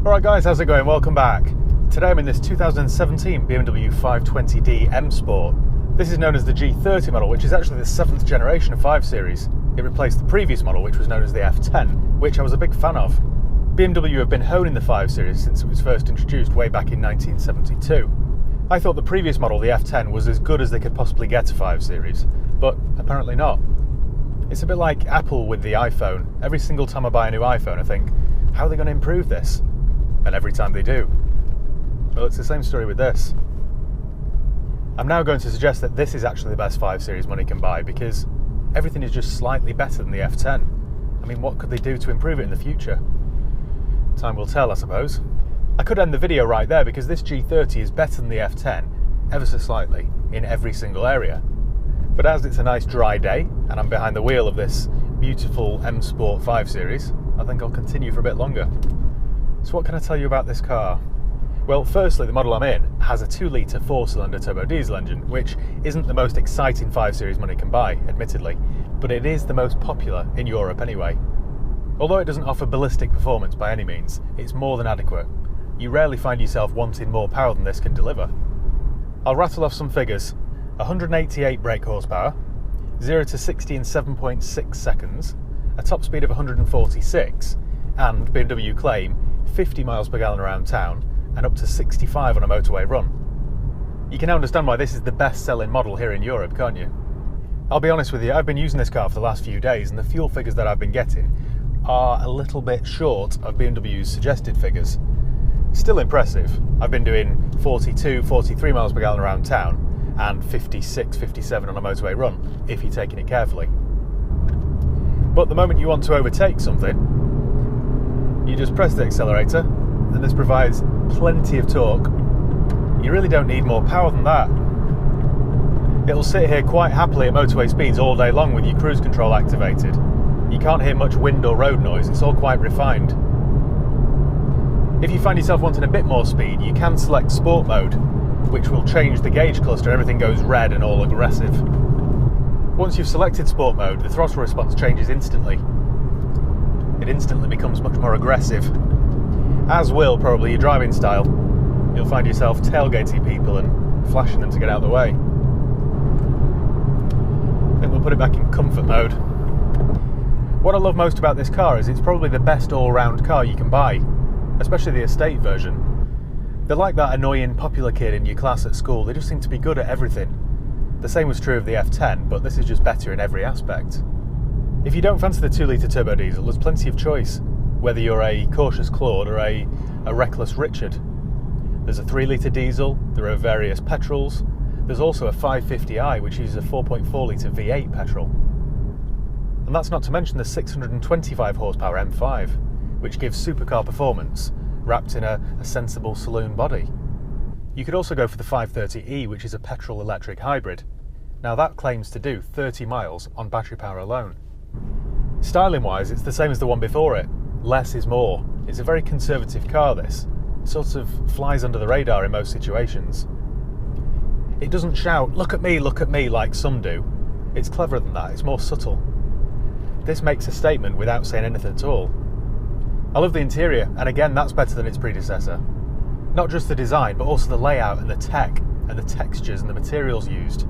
Alright guys, how's it going? Welcome back. Today I'm in this 2017 BMW 520d M Sport. This is known as the G30 model, which is actually the 7th generation of 5 Series. It replaced the previous model, which was known as the F10, which I was a big fan of. BMW have been honing the 5 Series since it was first introduced way back in 1972. I thought the previous model, the F10, was as good as they could possibly get a 5 Series, but apparently not. It's a bit like Apple with the iPhone. Every single time I buy a new iPhone, I think, how are they going to improve this? And every time they do. Well, it's the same story with this. I'm now going to suggest that this is actually the best 5 Series money can buy because everything is just slightly better than the F10. I mean, what could they do to improve it in the future? Time will tell, I suppose. I could end the video right there because this G30 is better than the F10, ever so slightly, in every single area. But as it's a nice dry day, and I'm behind the wheel of this beautiful M Sport 5 Series, I think I'll continue for a bit longer. So what can I tell you about this car? Well, firstly, the model I'm in has a 2-litre 4-cylinder turbo diesel engine, which isn't the most exciting 5 Series money can buy, admittedly, but it is the most popular in Europe anyway. Although it doesn't offer ballistic performance by any means, it's more than adequate. You rarely find yourself wanting more power than this can deliver. I'll rattle off some figures. 188 brake horsepower, 0 to 60 in 7.6 seconds, a top speed of 146, and BMW claim 50 miles per gallon around town and up to 65 on a motorway run. You can understand why this is the best-selling model here in Europe, can't you? I'll be honest with you, I've been using this car for the last few days and the fuel figures that I've been getting are a little bit short of BMW's suggested figures. Still impressive. I've been doing 42, 43 miles per gallon around town and 56, 57 on a motorway run, if you're taking it carefully. But the moment you want to overtake something, you just press the accelerator and this provides plenty of torque. You really don't need more power than that. It'll sit here quite happily at motorway speeds all day long with your cruise control activated. You can't hear much wind or road noise, it's all quite refined. If you find yourself wanting a bit more speed, you can select Sport mode, which will change the gauge cluster, everything goes red and all aggressive. Once you've selected Sport mode, the throttle response changes instantly. It instantly becomes much more aggressive, as will probably your driving style. You'll find yourself tailgating people and flashing them to get out of the way. Then we'll put it back in comfort mode. What I love most about this car is it's probably the best all-round car you can buy, especially the estate version. They're like that annoying popular kid in your class at school, they just seem to be good at everything. The same was true of the F10, but this is just better in every aspect. If you don't fancy the 2-litre turbo diesel, there's plenty of choice, whether you're a cautious Claude or a reckless Richard. There's a 3-litre diesel, there are various petrols, there's also a 550i, which uses a 4.4-litre V8 petrol. And that's not to mention the 625 horsepower M5, which gives supercar performance, wrapped in a sensible saloon body. You could also go for the 530e, which is a petrol-electric hybrid. Now that claims to do 30 miles on battery power alone. Styling wise, it's the same as the one before it. Less is more. It's a very conservative car, this. It sort of flies under the radar in most situations. It doesn't shout, look at me, like some do. It's cleverer than that, it's more subtle. This makes a statement without saying anything at all. I love the interior, and again, that's better than its predecessor. Not just the design, but also the layout and the tech, and the textures and the materials used.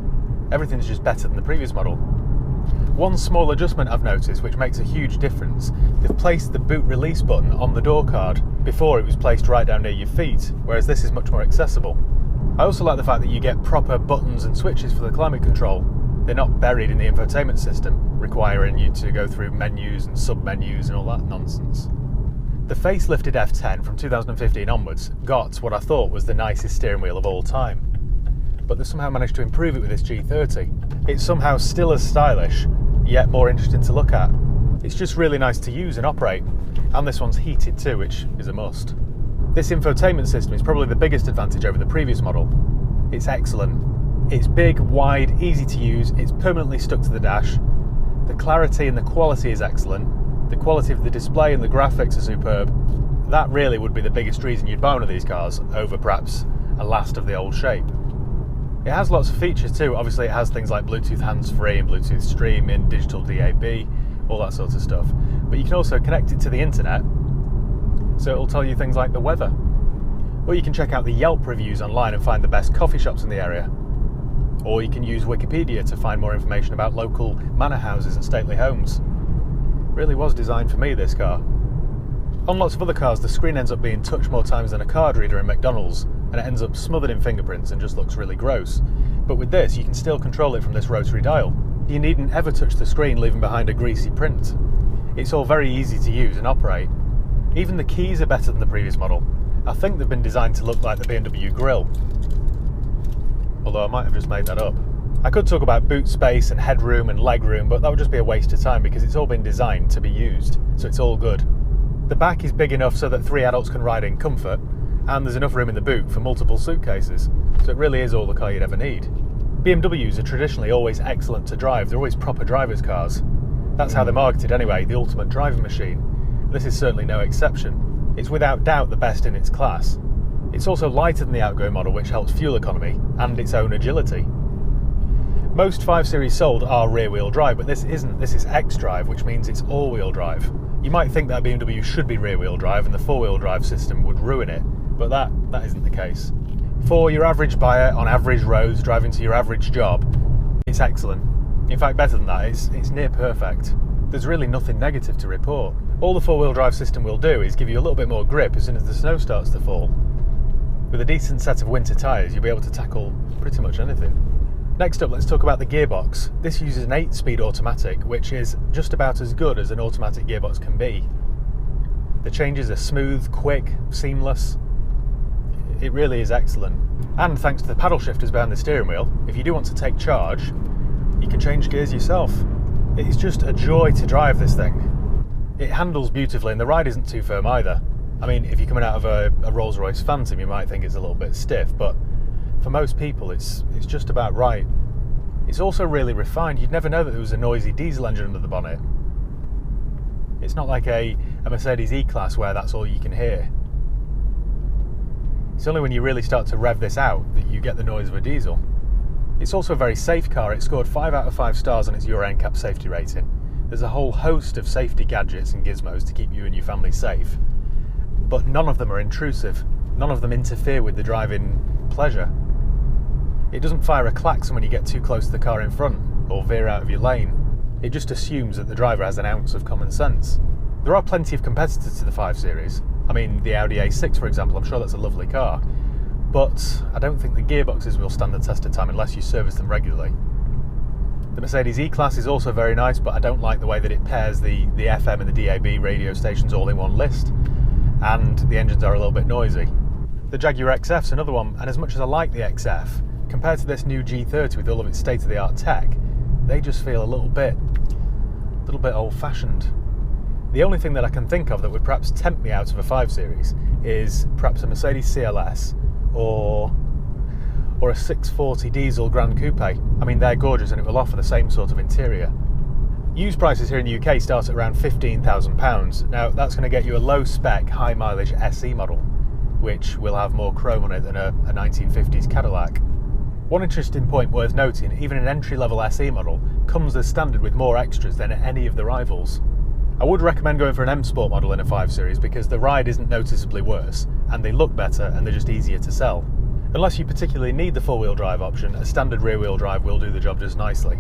Everything's just better than the previous model. One small adjustment I've noticed which makes a huge difference, they've placed the boot release button on the door card. Before it was placed right down near your feet, whereas this is much more accessible. I also like the fact that you get proper buttons and switches for the climate control. They're not buried in the infotainment system, requiring you to go through menus and sub-menus and all that nonsense. The facelifted F10 from 2015 onwards got what I thought was the nicest steering wheel of all time. But they somehow managed to improve it with this G30. It's somehow still as stylish, yet more interesting to look at. It's just really nice to use and operate, and this one's heated too, which is a must. This infotainment system is probably the biggest advantage over the previous model. It's excellent. It's big, wide, easy to use, it's permanently stuck to the dash. The clarity and the quality is excellent. The quality of the display and the graphics are superb. That really would be the biggest reason you'd buy one of these cars over perhaps a last of the old shape. It has lots of features too. Obviously it has things like Bluetooth hands-free and Bluetooth streaming, digital DAB, all that sort of stuff. But you can also connect it to the internet. so it'll tell you things like the weather. Or you can check out the Yelp reviews online and find the best coffee shops in the area. Or you can use Wikipedia to find more information about local manor houses and stately homes. It really was designed for me, this car. On lots of other cars, the screen ends up being touched more times than a card reader in McDonald's, and it ends up smothered in fingerprints and just looks really gross. But with this, you can still control it from this rotary dial. You needn't ever touch the screen, leaving behind a greasy print. It's all very easy to use and operate. Even the keys are better than the previous model. I think they've been designed to look like the BMW grille. Although I might have just made that up. I could talk about boot space and headroom and legroom, but that would just be a waste of time because it's all been designed to be used, so it's all good. The back is big enough so that 3 adults can ride in comfort, and there's enough room in the boot for multiple suitcases, so it really is all the car you'd ever need. BMWs are traditionally always excellent to drive, they're always proper drivers' cars. That's how they're marketed anyway, the ultimate driving machine. This is certainly no exception. It's without doubt the best in its class. It's also lighter than the outgoing model, which helps fuel economy and its own agility. Most 5 Series sold are rear-wheel drive, but this isn't. This is X-Drive, which means it's all-wheel drive. You might think that BMW should be rear-wheel drive and the 4-wheel drive system would ruin it, but that isn't the case. For your average buyer on average roads driving to your average job, it's excellent. In fact, better than that, it's near perfect. There's really nothing negative to report. All the 4-wheel drive system will do is give you a little bit more grip as soon as the snow starts to fall. With a decent set of winter tyres, you'll be able to tackle pretty much anything. Next up, let's talk about the gearbox. This uses an 8-speed automatic, which is just about as good as an automatic gearbox can be. The changes are smooth, quick, seamless. It really is excellent. And thanks to the paddle shifters behind the steering wheel, if you do want to take charge, you can change gears yourself. It is just a joy to drive this thing. It handles beautifully and the ride isn't too firm either. I mean, if you're coming out of a Rolls-Royce Phantom, you might think it's a little bit stiff, but for most people, it's just about right. It's also really refined. You'd never know that there was a noisy diesel engine under the bonnet. It's not like a Mercedes E-Class where that's all you can hear. It's only when you really start to rev this out that you get the noise of a diesel. It's also a very safe car. It scored 5 out of 5 stars on its Euro NCAP safety rating. There's a whole host of safety gadgets and gizmos to keep you and your family safe, but none of them are intrusive. None of them interfere with the driving pleasure. It doesn't fire a klaxon when you get too close to the car in front or veer out of your lane. It just assumes that the driver has an ounce of common sense. There are plenty of competitors to the 5 Series. I mean, the Audi A6, for example, I'm sure that's a lovely car, but I don't think the gearboxes will stand the test of time unless you service them regularly. The Mercedes E-Class is also very nice, but I don't like the way that it pairs the FM and the DAB radio stations all in one list, and the engines are a little bit noisy. The Jaguar XF's another one, and as much as I like the XF, compared to this new G30 with all of its state-of-the-art tech, they just feel a little bit old-fashioned. The only thing that I can think of that would perhaps tempt me out of a 5 Series is perhaps a Mercedes CLS or a 640 diesel Grand Coupe. I mean, they're gorgeous and it will offer the same sort of interior. Used prices here in the UK start at around £15,000. Now, that's going to get you a low-spec, high-mileage SE model, which will have more chrome on it than a 1950s Cadillac. One interesting point worth noting, even an entry-level SE model comes as standard with more extras than any of the rivals. I would recommend going for an M Sport model in a 5 Series because the ride isn't noticeably worse, and they look better and they're just easier to sell. Unless you particularly need the 4-wheel drive option, a standard rear-wheel drive will do the job just nicely.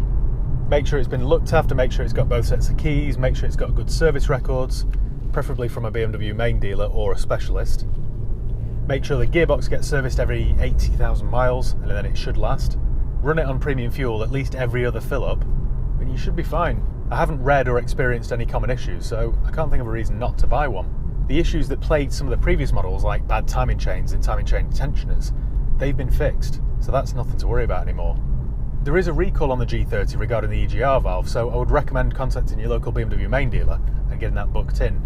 Make sure it's been looked after, make sure it's got both sets of keys, make sure it's got good service records, preferably from a BMW main dealer or a specialist. Make sure the gearbox gets serviced every 80,000 miles and then it should last. Run it on premium fuel at least every other fill-up and you should be fine. I haven't read or experienced any common issues, so I can't think of a reason not to buy one. The issues that plagued some of the previous models, like bad timing chains and timing chain tensioners, they've been fixed, so that's nothing to worry about anymore. There is a recall on the G30 regarding the EGR valve, so I would recommend contacting your local BMW main dealer and getting that booked in.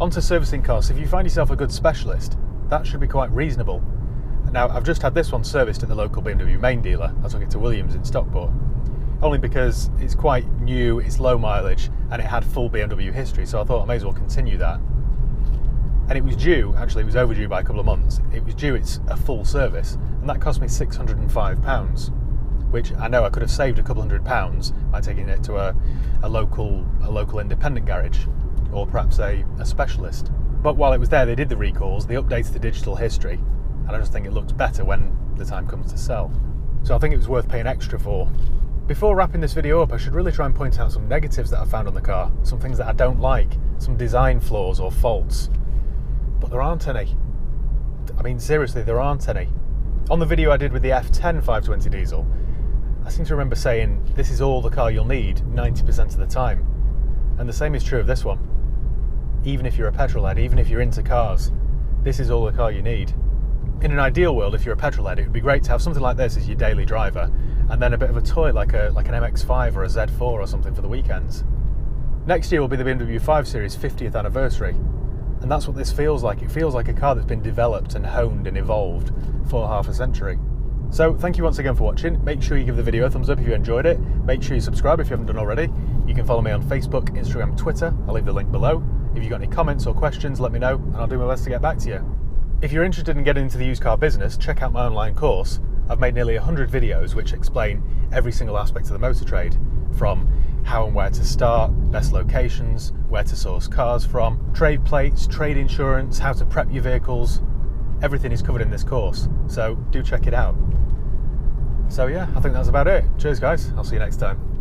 On to servicing costs. If you find yourself a good specialist, that should be quite reasonable. Now, I've just had this one serviced at the local BMW main dealer. I took it to Williams in Stockport, only because it's quite new, it's low mileage, and it had full BMW history, so I thought I may as well continue that. And it was due, actually it was overdue by a couple of months, it was due its a full service, and that cost me £605, which I know I could have saved a couple £100 by taking it to a local independent garage, or perhaps a specialist. But while it was there, they did the recalls, they updated the digital history, and I just think it looks better when the time comes to sell. So I think it was worth paying extra for. Before wrapping this video up, I should really try and point out some negatives that I found on the car, some things that I don't like, some design flaws or faults. But there aren't any. I mean, seriously, there aren't any. On the video I did with the F10 520 diesel, I seem to remember saying this is all the car you'll need 90% of the time. And the same is true of this one. Even if you're a petrol head, even if you're into cars, this is all the car you need. In an ideal world, if you're a petrol head, it would be great to have something like this as your daily driver, and then a bit of a toy like an MX-5 or a Z4 or something for the weekends. Next year will be the BMW 5 Series 50th anniversary, and that's what this feels like. It feels like a car that's been developed and honed and evolved for half a century. So thank you once again for watching. Make sure you give the video a thumbs up if you enjoyed it. Make sure you subscribe if you haven't done already. You can follow me on Facebook, Instagram, Twitter. I'll leave the link below. If you've got any comments or questions, let me know, and I'll do my best to get back to you. If you're interested in getting into the used car business, check out my online course. I've made nearly 100 videos which explain every single aspect of the motor trade, from how and where to start, best locations, where to source cars from, trade plates, trade insurance, how to prep your vehicles. Everything is covered in this course, so do check it out. So yeah, I think that's about it. Cheers guys, I'll see you next time.